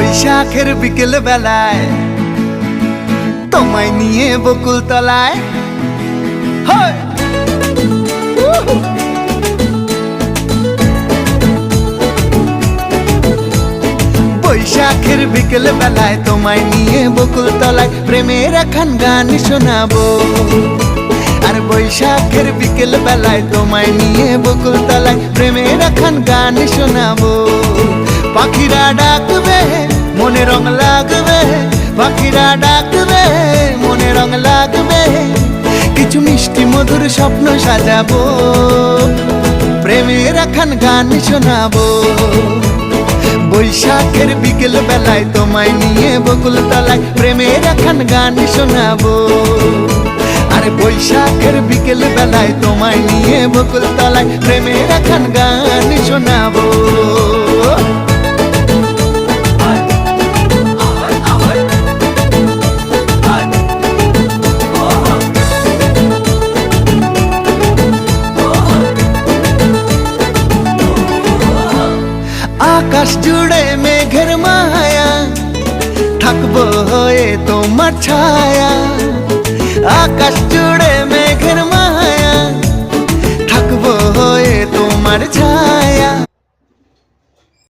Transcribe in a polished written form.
বৈশাখের বিকেল বেলায় তোমায় নিয়ে বকুল তলায় বৈশাখের বিকেল বেলায় তোমায় নিয়ে বকুল তলায় প্রেমের একখান গান শোনাবো। আর বৈশাখের বিকেল বেলায় তোমায় নিয়ে বকুল তলায় প্রেমের একখান গান শোনাবো। পাখিরা ডাকবে মনে রং লাগবে, পাখিরা ডাকবে মনে রং লাগবে, কিছু মিষ্টি মধুর স্বপ্ন সাজাবো, প্রেমের একখান গান শোনাবো। বৈশাখের বিকেল বেলায় তোমায় নিয়ে বকুল তলায় প্রেমের একখান গান শোনাবো। আরে বৈশাখের বিকেল বেলায় তোমায় নিয়ে বকুল তলায় প্রেমের একখান গান শোনাবো। আকাশ জুড়ে মেঘের মায়া, থাকবো হয়ে তোমার ছায়া। আকাশ জুড়ে মেঘের মায়া, থাকবো হয়ে তোমার ছায়া।